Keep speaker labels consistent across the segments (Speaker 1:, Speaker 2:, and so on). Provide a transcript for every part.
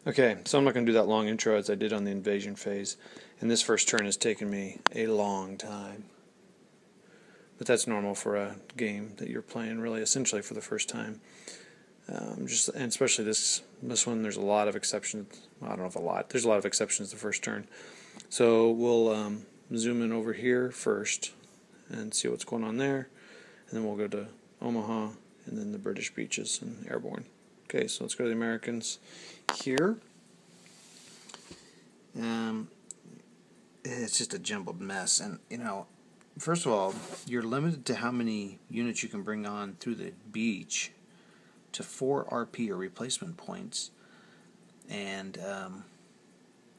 Speaker 1: Okay, so I'm not going to do that long intro as I did on the invasion phase, and this first turn has taken me a long time. But that's normal for a game that you're playing really essentially for the first time. And especially this one, there's a lot of exceptions. Well, I don't know if a lot. There's a lot of exceptions the first turn. So we'll zoom in over here first and see what's going on there, and then we'll go to Omaha and then the British beaches and airborne. Okay, so let's go to the Americans here. It's just a jumbled mess, and first of all, you're limited to how many units you can bring on through the beach to 4 RP or replacement points, and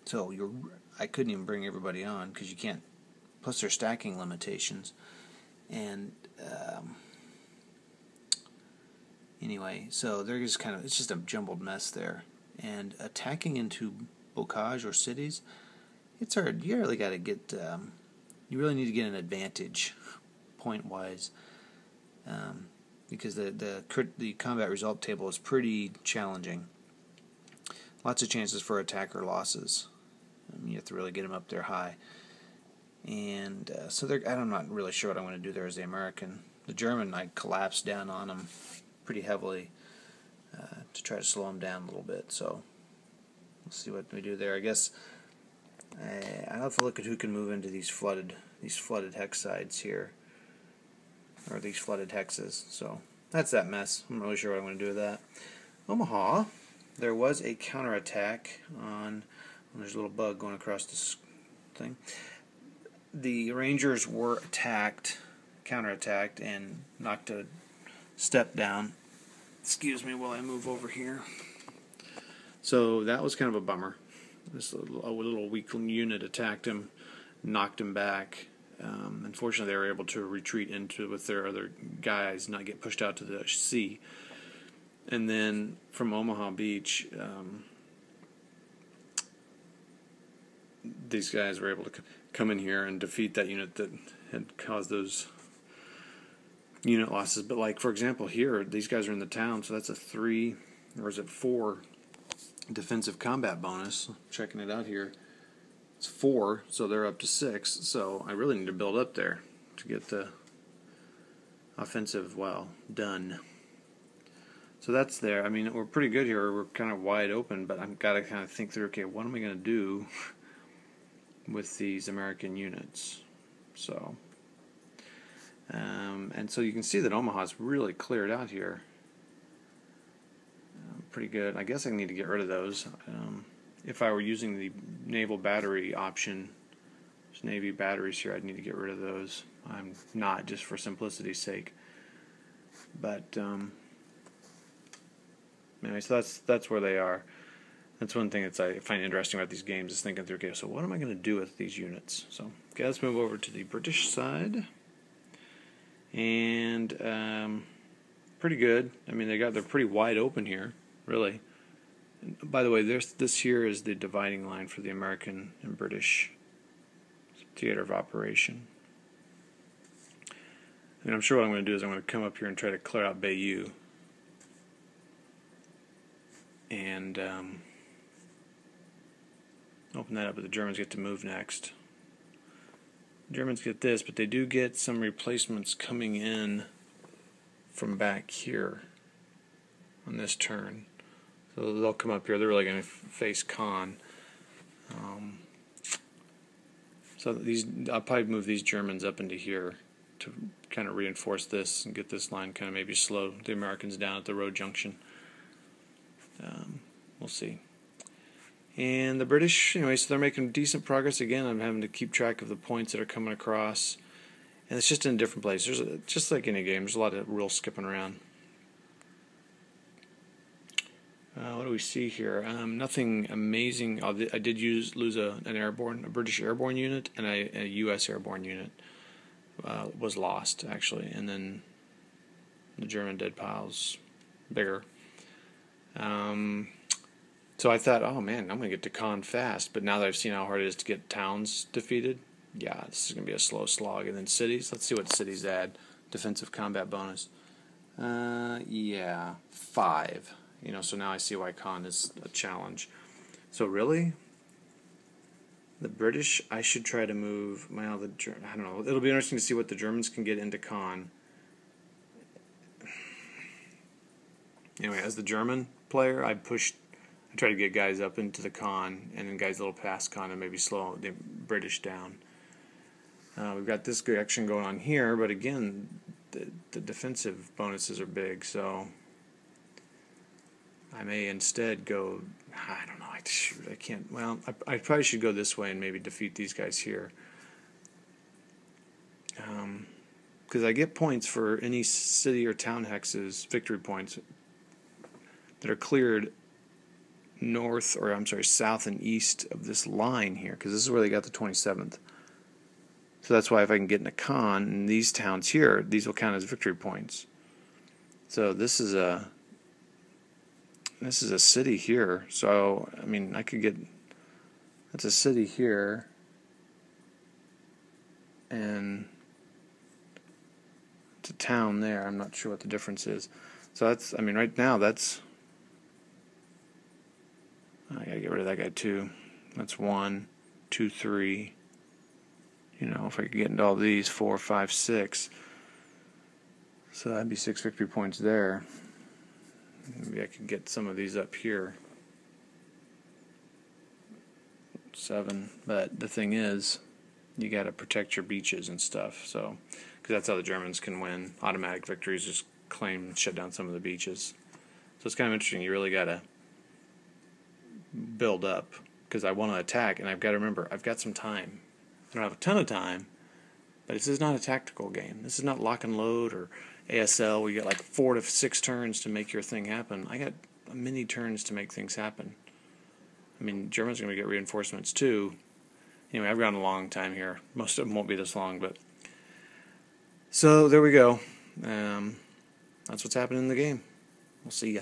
Speaker 1: so I couldn't even bring everybody on because you can't. Plus, there's stacking limitations, and anyway, so they're just it's just a jumbled mess there. And attacking into bocage or cities, it's hard. You really got to get. You really need to get an advantage, point wise, because the combat result table is pretty challenging. Lots of chances for attacker losses. You have to really get them up there high. And so I'm not really sure what I'm going to do there as the American. The German, I collapsed down on him pretty heavily to try to slow him down a little bit. So we'll see what we do there. I guess I'll have to look at who can move into these flooded hex sides here, or these flooded hexes. So that's that mess. I'm not really sure what I'm going to do with that. Omaha, there was a counterattack on. There's a little bug going across this thing. The Rangers were counterattacked, and knocked a step down. Excuse me while I move over here. So that was kind of a bummer. This little weak unit attacked him, knocked him back. Unfortunately, they were able to retreat with their other guys, not get pushed out to the sea. And then from Omaha Beach, these guys were able to come in here and defeat that unit that had caused those unit losses. But like, for example, here, these guys are in the town, so that's a 3, or is it 4 defensive combat bonus. Checking it out here, it's 4, so they're up to 6. So I really need to build up there to get the offensive done. So that's there. I mean, we're pretty good here. We're kind of wide open, but I've got to kind of think through, okay, what am I going to do with these American units? So and so you can see that Omaha's really cleared out here. Pretty good. I guess I need to get rid of those. If I were using the naval battery option, there's Navy batteries here, I'd need to get rid of those. I'm not, just for simplicity's sake. But anyway, so that's where they are. That's one thing that I find interesting about these games, is thinking through, okay, so what am I going to do with these units? So, okay, let's move over to the British side. And pretty good. I mean, they're pretty wide open here, really. And by the way, this here is the dividing line for the American and British theater of operation. And I'm sure what I'm going to do is I'm going to come up here and try to clear out Bayeux. And open that up, but the Germans get to move next. The Germans get this, but they do get some replacements coming in from back here on this turn. So they'll come up here. They're really going to face Con. So I'll probably move these Germans up into here to kind of reinforce this and get this line kind of maybe slow the Americans down at the road junction. We'll see. And the British, anyway, so they're making decent progress. Again, I'm having to keep track of the points that are coming across. And it's just in a different place. Just like any game, there's a lot of rules skipping around. What do we see here? Nothing amazing. I did lose a British airborne unit, and a U.S. airborne unit was lost, actually. And then the German dead pile's bigger. So I thought, oh man, I'm going to get to Con fast. But now that I've seen how hard it is to get towns defeated, yeah, this is going to be a slow slog. And then cities, let's see what cities add. Defensive combat bonus. Yeah, 5. So now I see why Con is a challenge. So really, the British, I should try to move. Well, I don't know. It'll be interesting to see what the Germans can get into Con. Anyway, as the German player, I try to get guys up into the Con, and then guys a little past Con, and maybe slow the British down. We've got this good action going on here, but again, the defensive bonuses are big, so I may instead go, I don't know, I can't, well, I probably should go this way and maybe defeat these guys here. Because I get points for any city or town hexes, victory points, that are cleared north, or I'm sorry, south and east of this line here, because this is where they got the 27th. So that's why if I can get in a Con in these towns here, these will count as victory points. So this is a city here. So I mean, I could get, that's a city here, and it's a town there. I'm not sure what the difference is. So that's, I mean, right now that's, I gotta get rid of that guy too. That's 1, 2, 3. You know, if I could get into all these, 4, 5, 6. So that'd be 6 victory points there. Maybe I could get some of these up here. 7. But the thing is, you got to protect your beaches and stuff. So, because that's how the Germans can win automatic victories, just claim and shut down some of the beaches. So it's kind of interesting. You really got to build up, because I want to attack, and I've got to remember, I've got some time. I don't have a ton of time, but this is not a tactical game. This is not lock and load or ASL where you get like 4 to 6 turns to make your thing happen. I got many turns to make things happen. I mean, Germans are going to get reinforcements too. Anyway, I've gone a long time here. Most of them won't be this long, but so there we go. That's what's happening in the game. We'll see ya.